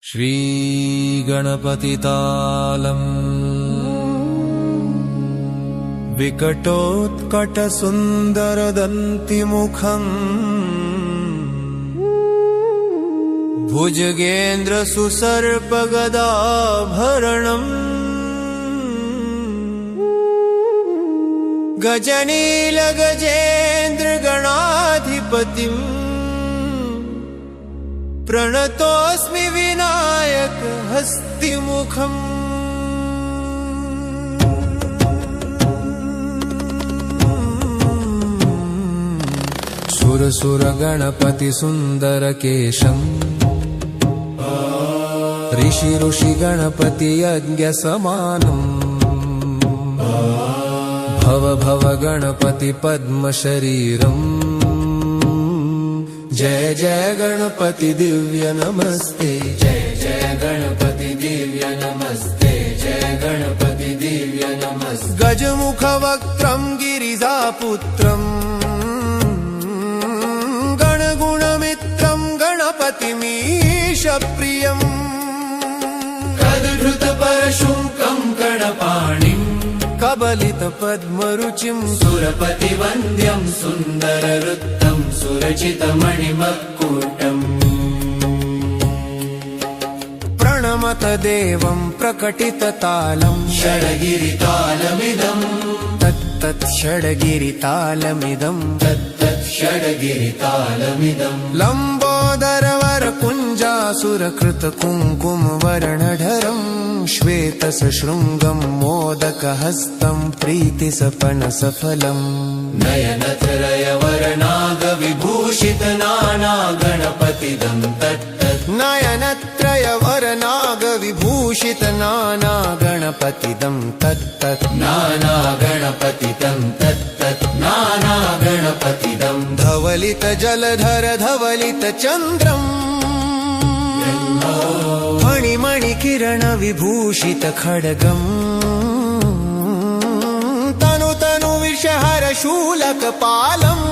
श्रीगणपतितालम् विकटोत्कटसुन्दरदन्तिमुखम् भुजगेन्द्रसुसर्पगदाभरणम् गजनीलगजेन्द्रगणाधिपतिम् प्रणतोऽस्मि विनायक हस्तिमुखम्। सुरसुरगणपति सुन्दरकेशम् ऋषि यज्ञसमानम् भव गणपति पद्मशरीरम् जय जय गणपति दिव्य नमस्ते जय जय गणपति दिव्य नमस्ते जय गणपति दिव्य नमस्ते। गजमुखवक्त्रम् गिरिजापुत्रम् गणगुणमित्रम् गणपतिमीशप्रियम् कदधृतपरशुकम् गणपाणिम् कबलितपद्मरुचिम् सुरपतिवन्द्यम् सुन्दररुत्तम् सुरचितमणिमकुटम् प्रणमत देवम् प्रकटिततालम् षड्गिरितालमिदम् तत्तत् षड्गिरितालमिदम् तत्तत् षड्गिरितालमिदम्। लम्बोदरवरकुञ्जासुरकृतकुङ्कुमवर्णधरम् श्वेतसशृङ्गम् मोदकहस्तम् प्रीतिसपनसफलम् नयनत्रयवरनागविभूषितनाना गणपतिदम् तत्तत् नयनत्रयवरनाग विभूषितनाना गणपतिदम् तत्तत् नाना गणपतिदम् तत्तत् नाना गणपतिदम्। धवलित जलधर धवलित चन्द्रम् मणिकिरण विभूषित खड्गम् तनु तनु विषहर शूलकपालम्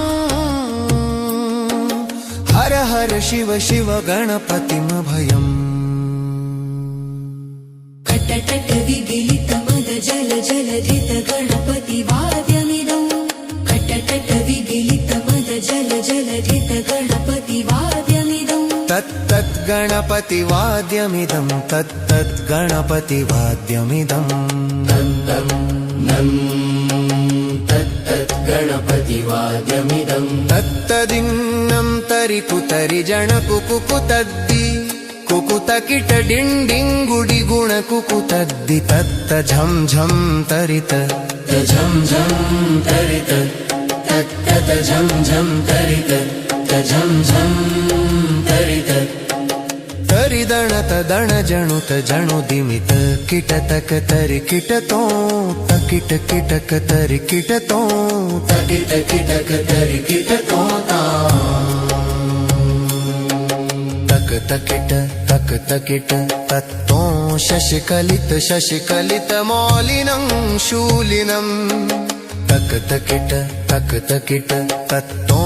हर हर शिव शिव गणपतिमभयम्। कटटट विगिलित मद जल जलधित गणपति वाद्यमिदम् कटटट विगिलित मद जल जलधित गणपति वाद्यमिदम् तत्तत् गणपति वाद्यमिदम् तत्तत् गणपति वाद्यमिदम् तत्तत् गणपति वाद्यमिदम्। तत्तदिन्नं तरिकुतरि जणकुकुतद्दि कुकुतकिट डिण्डिङ्गुडि गुणकुकुतद्दि तत्त झं झं तरित झं झं तरित तत्तत झं झं तरित झं झं तरित तरिदणत दण जणुत जणुदिमित किटतक तरि किटतो तकिट किटक तरि किटतो तकिट किटक तरि किटतो तक तकिट तक तकिट तत्तो शशिकलित मौलिनं शूलिनम् तक तकिट तत्तो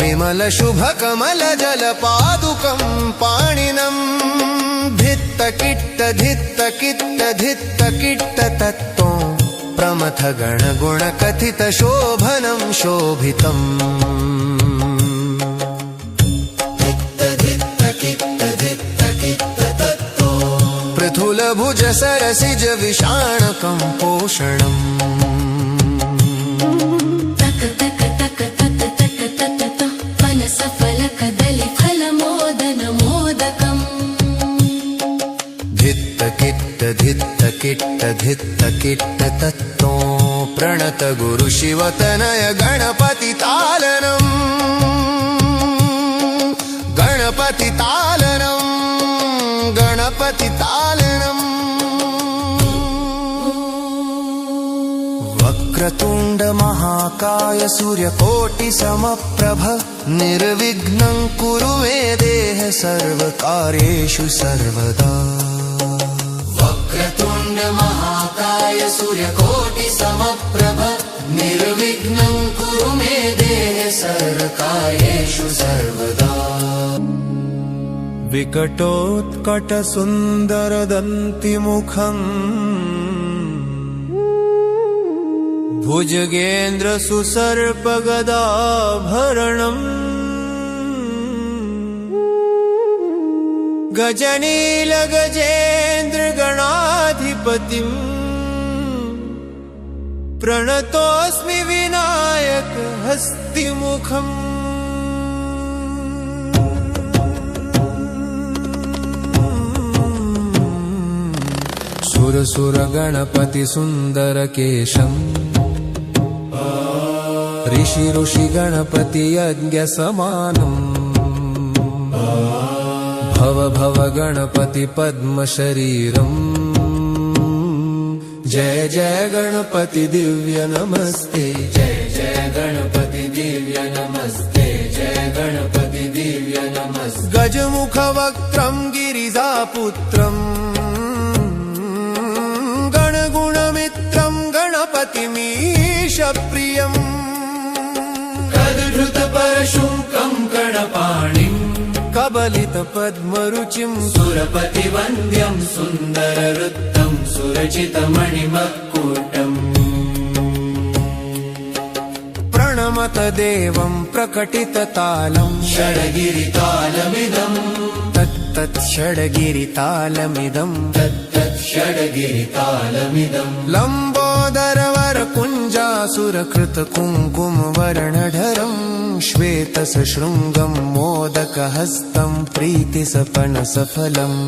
विमल शुभ कमल जल पादुकम् पाणिनम् धित्त किट्ट तत्तो प्रमथ गण गुण कथित शोभनम् शोभितम् पृथुल भुज सरसिज विषाणकम् पोषणम् धित्त किट्ट तत्तो प्रणत गुरु शिवतनय गणपति तालनम् गणपति तालनम् गणपति तालनम्। वक्रतुण्ड महाकाय सूर्यकोटि समप्रभ निर्विघ्नं कुरु मे देह सर्वकार्येषु सर्वदा। वक्रतुण्ड महाकाय सूर्यकोटि समप्रभ निर्विघ्नं कुरु मे देह सर्वकार्येषु सर्वदा। विकटोत्कटसुन्दरदन्तिमुखम् भुजगेन्द्रसुसर्पगदाभरणम् गजनीलगजेन्द्रगणाधिपतिम् प्रणतोऽस्मि विनायकहस्तिमुखम् सुरसुरगणपतिसुन्दरकेशम् ऋषिगणपतियज्ञसमानम् भव गणपति पद्मशरीरम् जय जय गणपति दिव्य नमस्ते जय जय गणपति दिव्य नमस्ते जय गणपति दिव्य नमस्ते गजमुखवक्त्रम् गिरिजापुत्रम् गणगुणमित्रम् गणपतिमीशप्रियम् कदधृतपरशुकम् गणपाणिम् कबलितपद्मरुचिम् सुरपतिवन्द्यम् सुन्दरवृत्तम् सुरचितमणिमकुटम् प्रणमत देवम् प्रकटिततालम् षड्गिरितालमिदम् तत्तत् षड्गिरितालमिदम् तत्तत् षड्गिरितालमिदम् लम्बोदरवरकुञ्जासुरकृतकुङ्कुमवर्णधरम् श्वेतसशृङ्गम् मोदकहस्तम् प्रीतिसपनसफलम्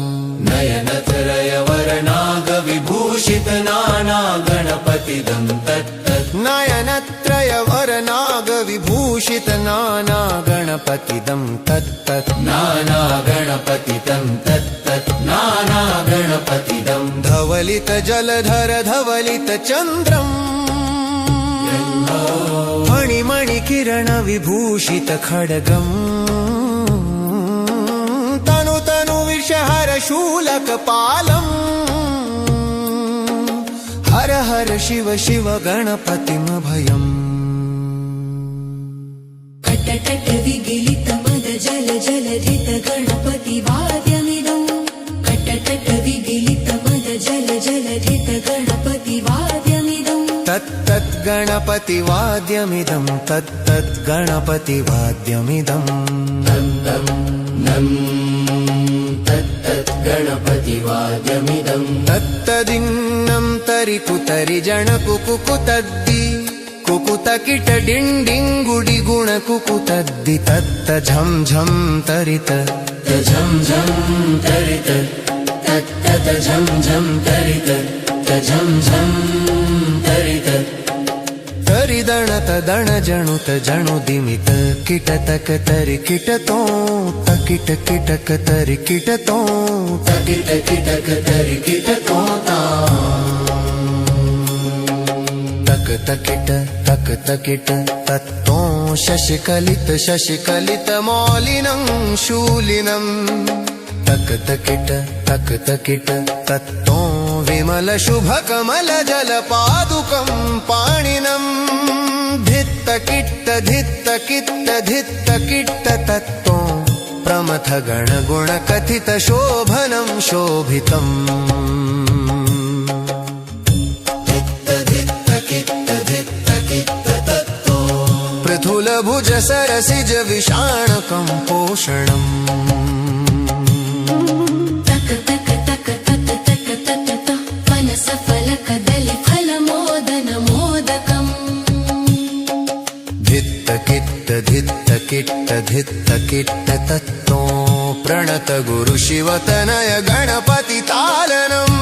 नयनत्रयवरनागविभूषितनानागणपतिदम् तत्तत् नयनत्रयवरनागविभूषितनानागणपतिदम् तत्तत् नानागणपतिदम् तत्तत् नानागणपतिदम् धवलितजलधर धवलितचन्द्रम् मणिमणिकिरणविभूषितखड्गम् तनु विषहरशूलकपालम् हर हर शिव शिव गणपतिमभयम् कटकट विगिलित मद जल जलधित गणपति वाद्यमिदम् कटकट विगिलित मद जल जलधित गणपति वाद्यमिदम् तत्तत् गणपतिवाद्यमिदम् तत्तत् गणपतिवाद्यमिदम् तत्तत् गणपतिवाद्यमिदम् तत्तदिन्नम् तरिकुतरि जणकुकुतद्दि कुकुतकिट डिण्डिङ्गुडि गुणकुकुतद्दि तत्त झं झं तरित झं झं तरित तत्तत झं झं तरित झं झं तरित तरिदणत दण जणुत जणुदिमित किटतक तरि किटतो तकिट किटक तरि किटतो तकिट किटक तरि किटतो तक तकिट तत्तो शशिकलित मौलिनं शूलिनम् तक तकिट तत्तो विमल शुभकमल जलपादुकम् पाणिनम् धित्त किट्ट तत्तो प्रमथ गणगुण कथित शोभनं शोभितम् पृथुलभुज सरसिज विषाणकं पोषणम् धित्त किट्ट तत्तो प्रणत गुरु शिवतनय गणपति तालनम्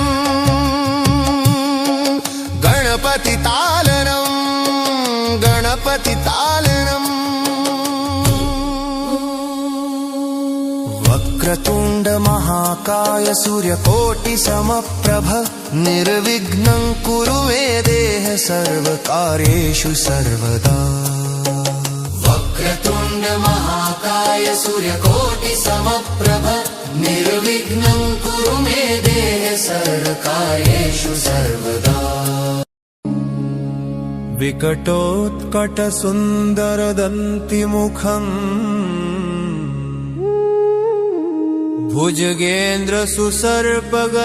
वक्रतुण्ड महाकाय सूर्यकोटि समप्रभ निर्विघ्नं कुरु मे देह सर्वकार्येषु सर्वदा वक्रतुण्ड महाकाय सूर्यकोटि समप्रभ निर्विघ्नं कुरु मे देह सर्वकार्येषु सर्वदा विकटोत्कटसुन्दरदन्तिमुखम् भुजगेन्द्र सुसर्पगदाभरणम्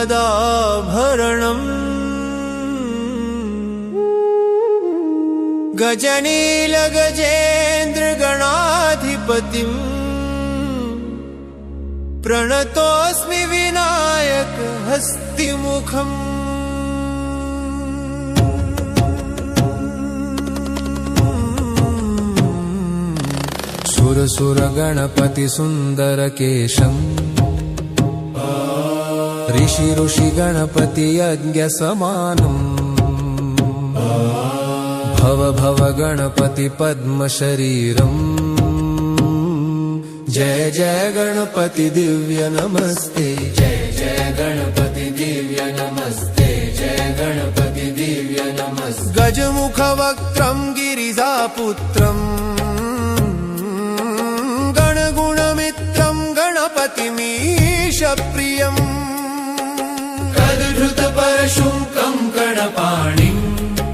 गजनील गजेन्द्र गणाधिपतिम् प्रणतोऽस्मि विनायक हस्तिमुखम् सुर गणपति सुंदर केशम् ऋषि गणपति यज्ञ समानम् भव गणपति पद्म शरीरम् जय जय गणपति दिव्य नमस्ते जय जय गणपति दिव्य नमस्ते जय गणपति दिव्य नमस्ते गजमुख वक्त्रम् गिरिजापुत्रम् गणगुणमित्रम् गणपतिमीश प्रियम् कदधृत परशुकम् गणपाणिम्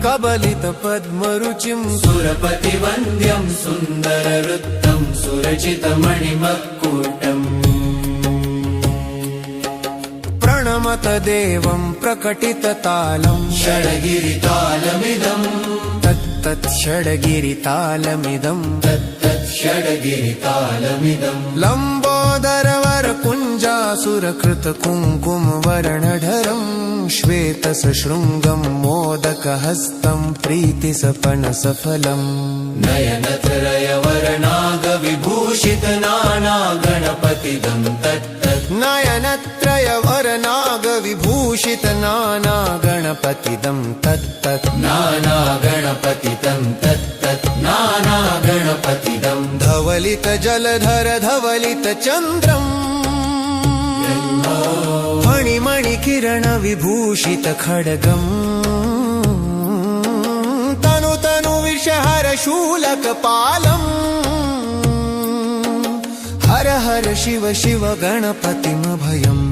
कबलित पद्मरुचिम् सुरपति वन्द्यम् सुन्दर वृत्तम् सुरचित मणिमकुटम् प्रणमत देवम् प्रकटित तालम् षड्गिरितालमिदम् तत्तत् षड्गिरितालमिदम् तत्तत् षड्गिरितालमिदम् लम्बोदरवर कुञ्जासुरकृत कुङ्कुम वर्णधरम् श्वेतस शृङ्गम् मोदकहस्तम् प्रीतिसपन सफलम् नयनत्रय वरनाग विभूषित नाना गणपतिदम् तत्तत् नयनत्रय वरनाग विभूषित नाना गणपतिदम् तत्तत् नाना गणपतिदम् तत्तत् नाना गणपतिदम् धवलित जलधर धवलित चन्द्रम् मणिमणि किरण विभूषित खड्गम् तनु तनु विषहर शूलक पालम् हर हर शिव शिव गणपतिमभयम्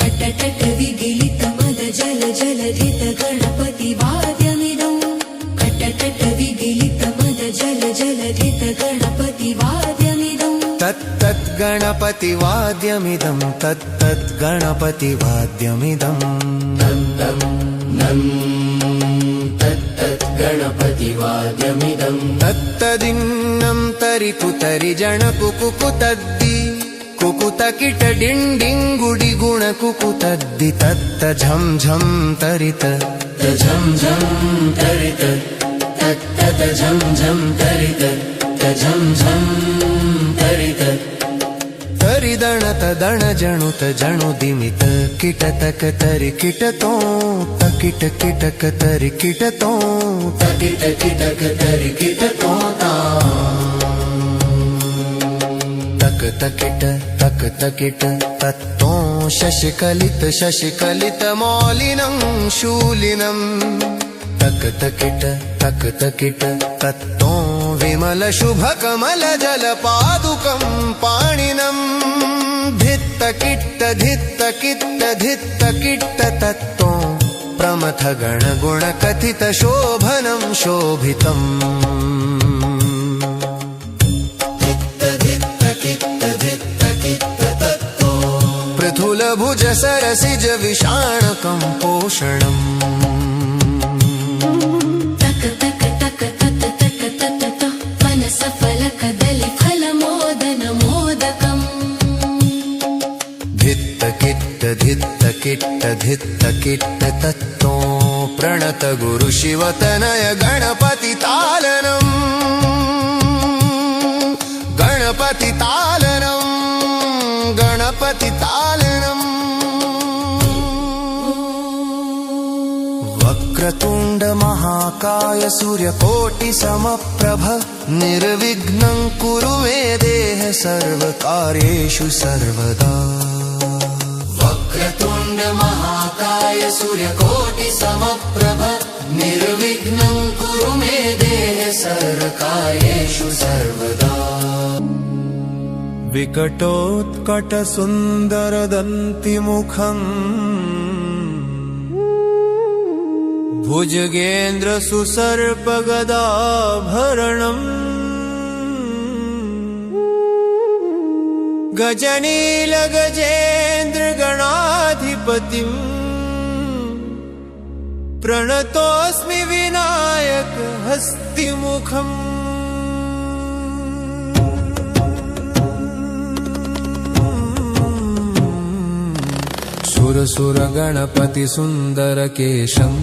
कटकट विगिलित मद जल जलधित गणपति वाद्यमिदम् कटकट विगिलित मद जल जलधित गणपति वाद्यमिदम् तत्तत् गणपति वाद्यमिदम् तत्तत् गणपति वाद्यमिदम् तत्तत् गणपति वाद्यमिदम् तत्तदिन्नम् तरिकुतरि जण कुकुतद्दि कुकुतकिट डिण्डिङ्गुडि गुण कुकुतद्दि तत्त झं झं तरित झं झं तरित तत्तत झं झं तरित झं झं तरित तरिदणत दण जणुत जणु दिमित किट तक तरि किटतो तकिट किटक तरि किटतो तकिट किटक तरि किटतो तक तकिट तक तकिट तत्तो शशिकलित मौलिनं शूलिनम् तक तकिट तत्तो विमल शुभ कमल जल पादुकम् पाणिनम् धित्त किट्ट तत्तो प्रमथ गण गुण कथित शोभनम् शोभितम् पृथुल भुज सरसिज विषाणकम् पोषणम् धित्त किट्ट तत्तो प्रणत गुरु शिवतनय गणपति तालनम् गणपति तालनम् गणपति तालनम् वक्रतुण्ड महाकाय सूर्यकोटि समप्रभ निर्विघ्नं कुरु मे देह सर्वकार्येषु सर्वदा वक्रतुण्ड महाकाय सूर्यकोटि समप्रभ निर्विघ्नं कुरु मे देह सर्वकार्येषु सर्वदा विकटोत्कट सुन्दर दन्तिमुखम् भुजगेन्द्र सुसर्प गदाभरणम् गजनीलगजेन्द्रगणाधिपतिम् प्रणतोऽस्मि विनायक हस्तिमुखम् सुरसुरगणपति सुन्दरकेशम्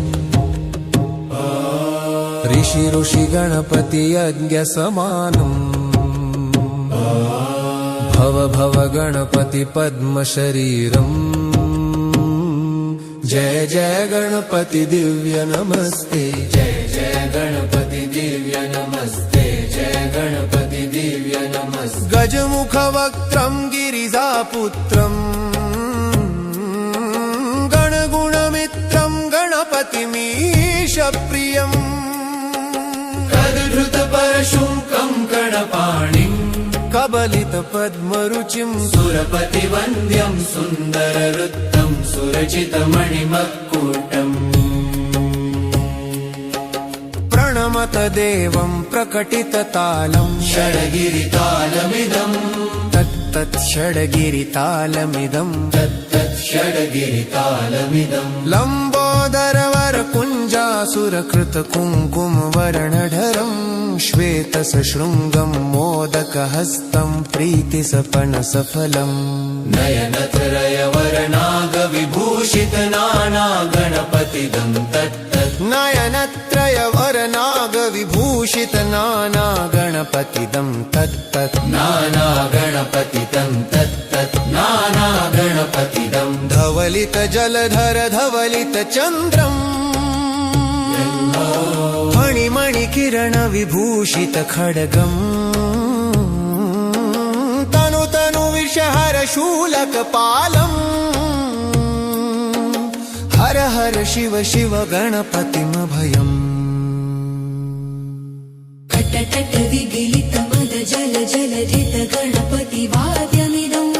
ऋषि गणपति यज्ञसमानम् भव गणपति पद्मशरीरम् जय जय गणपति दिव्य नमस्ते जय जय गणपति दिव्य नमस्ते जय गणपति दिव्य नमस्ते गजमुखवक्त्रम् गिरिजापुत्रम् गणगुणमित्रम् गणपतिमीशप्रियम् कदधृतपरशुकम् गणपाणिम् कबलितपद्मरुचिम् सुरपतिवन्द्यम् सुन्दरवृत्तम् सुरचितमणिमत्कूटम् प्रणमत देवम् प्रकटिततालम् षड्गिरितालमिदम् तत्तत् षड्गिरितालमिदम् षड्गिरितालमिदम् लम्बोदरवर कुञ्जासुरकृत कुङ्कुमवर्णधरम् श्वेतसशृङ्गम् मोदकहस्तम् प्रीतिसपनसफलम् नयनत्रयवरनागविभूषित नाना गणपतिदम् तत्तत् नयनत्रयवरनागविभूषित नाना गणपतिदम् तत्तत् नाना गणपतिदम् तत्तत् नाना गणपतिदम् धवलित जलधर धवलित चन्द्रम् फणिमणिकिरण विभूषित खड्गम् तनु तनु विषहर शूलकपालम् हर हर शिव शिव गणपतिमभयम् कटकट विगिलित मद जल जलधित गणपति वाद्यमिदम्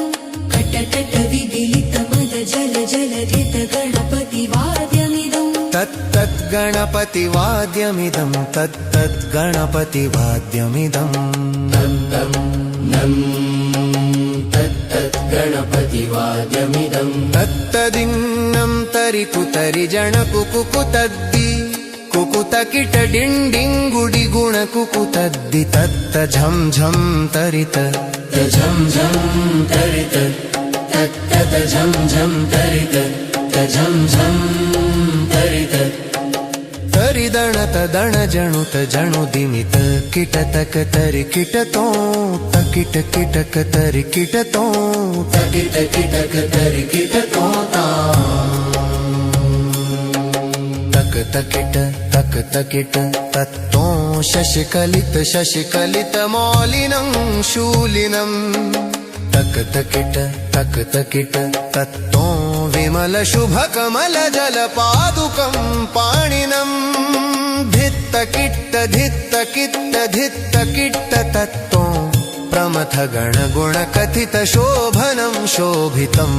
कटकट विगिलित मद जल जलधित गणपति वाद्यमिदम् तत्तत् गणपति वाद्यमिदम् तत्तत् गणपति वाद्यमिदम् तत्तत् गणपति वाद्यमिदम् तत्तदिन्नं तरिकुतरि जणकुकुतद्दि कुकुतकिट डिण्डिङ्गुडि गुणकुकुतद्दि तत्त झं झं तरित झं झं तरित तत्तत झं झं तरित झं झं तरित तरिदणत दण जणुत जणुदिमित किटतक तरि किटतो तकिट किटक तरि किटतो तकिट किटक तरि किटतो तक तकिट तक तकिट तत्तो शशिकलित मौलिनं शूलिनम् तक तकिट तत्तो विमल शुभ कमल जल पादुकम् पाणिनम् धित्त किट्ट तत्तो प्रमथ गण गुण कथित शोभनम् शोभितम्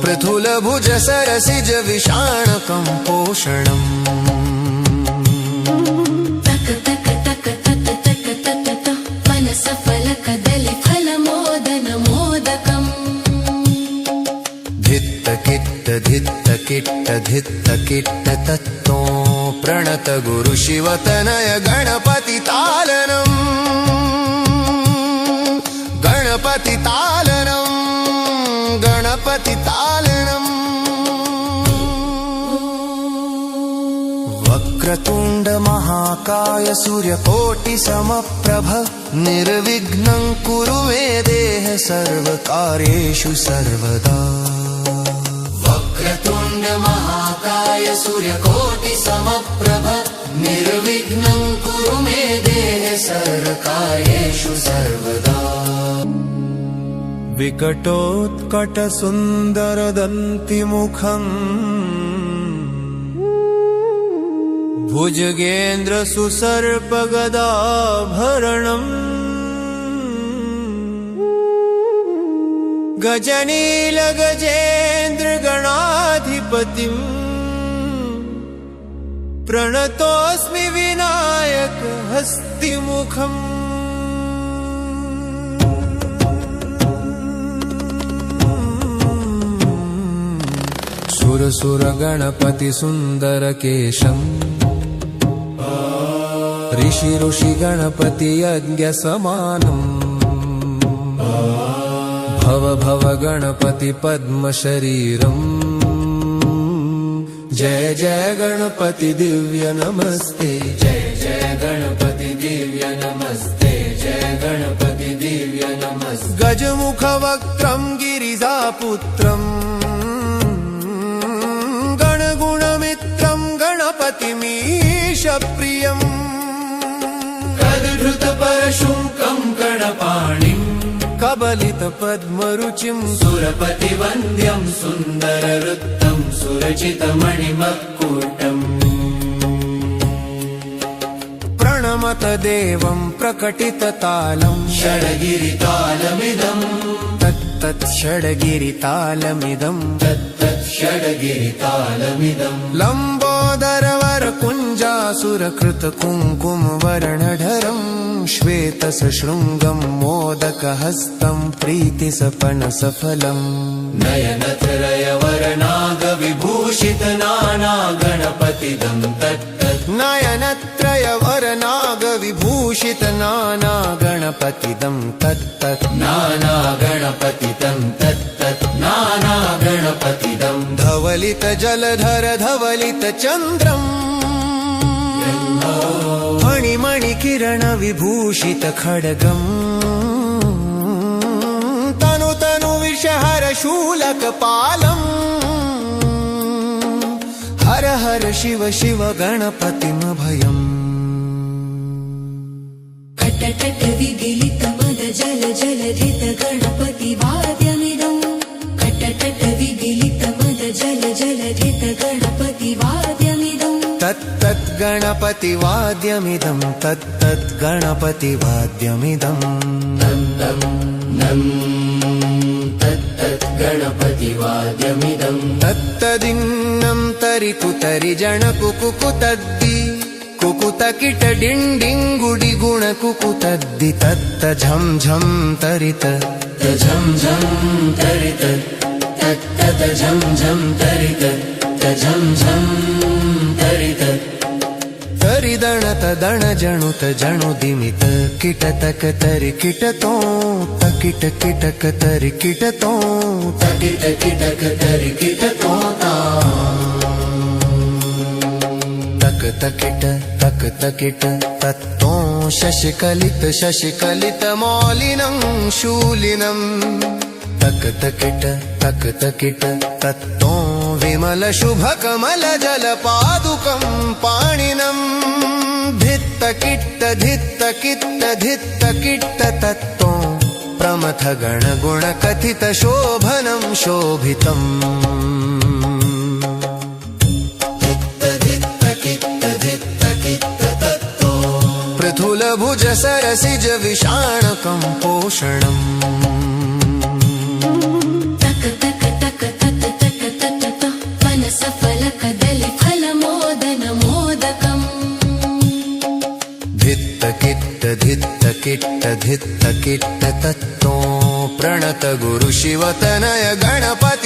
पृथुल भुज सरसिज विषाणकम् पोषणम् धित्त किट्ट तत्तो प्रणत गुरु शिवतनय गणपति तालनम् गणपति तालनम् गणपति तालनम् वक्रतुण्ड महाकाय सूर्यकोटि समप्रभ निर्विघ्नं कुरु मे देह सर्वकार्येषु सर्वदा वक्रतुण्ड महाकाय सूर्यकोटि समप्रभ निर्विघ्नं कुरु मे देह सर्वकार्येषु सर्वदा विकटोत्कट सुन्दर दन्तिमुखम् भुजगेन्द्र सुसर्प गदाभरणम् गजनील गजेन्द्र गणाधिपतिम् प्रणतोऽस्मि विनायक हस्तिमुखम् सुरसुरगणपति सुन्दरकेशम् ऋषि गणपति यज्ञसमानम् भव गणपति पद्मशरीरम् जय जय गणपति दिव्य नमस्ते जय जय गणपति दिव्य नमस्ते जय गणपति दिव्य नमस्ते गजमुखवक्त्रम् गिरिजापुत्रम् गणगुणमित्रम् गणपतिमीशप्रियम् कदधृतपरशुकम् गणपाणिम् कबलितपद्मरुचिम् सुरपतिवन्द्यम् सुन्दरवृत्तम् सुरचितमणिमत्कूटम् प्रणमत देवम् प्रकटिततालम् षड्गिरितालमिदम् तत्तत् षड्गिरितालमिदम् तत्तत् षड्गिरितालमिदम् लम्बोदरवर कुञ्जासुरकृत कुङ्कुमवर्णधरम् श्वेतसशृङ्गम् मोदकहस्तम् प्रीतिसपनसफलम् नयनत्रयवरनागविभूषित नाना गणपतिदम् तत्तत् नयनत्रयवरनागविभूषित नाना गणपतिदम् तत्तत् नाना गणपतिदम् तत्तत् नाना गणपतिदम् धवलित जलधर धवलित चन्द्रम् मणिकिरण विभूषित खड्गम् तनु विषहर शूलकपालम् हर हर शिव शिव गणपतिमभयम् कटकट विगिलित मद जल जलधित गणपति वाद्यमिदम् कटकट विगिलित मद जल जलधित गणपति वाद्यमिदम् तत्तत् गणपतिवाद्यमिदम् तत्तत् गणपतिवाद्यमिदम् तत्तत् गणपतिवाद्यमिदम् तत्तदिन्नम् तरितु तरिजण कुकुतद्दि कुकुतकिट डिण्डिङ्गुडि गुण कुकुतद्दि तत्त झं झं तरित झं झं तरित तत्तत् झं झं तरित झं झं तरित तरिदणत दण जणुत जणुदिमित किटतक तरि किटतो तकिट किटक तरि किटतो तकिट किटक तरि किटतो तक तकिट तक तकिट तत्तो शशिकलित मौलिनं शूलिनम् तक तकिट तत्तो विमल शुभ कमल जल पादुकम् पाणिनम् धित्त किट्ट तत्तो प्रमथ गण गुण कथित शोभनं शोभितम् पृथुल भुज सरसिज विषाणकम् पोषणम् धित्त किट्ट तत्तो प्रणत गुरु शिवतनय गणपति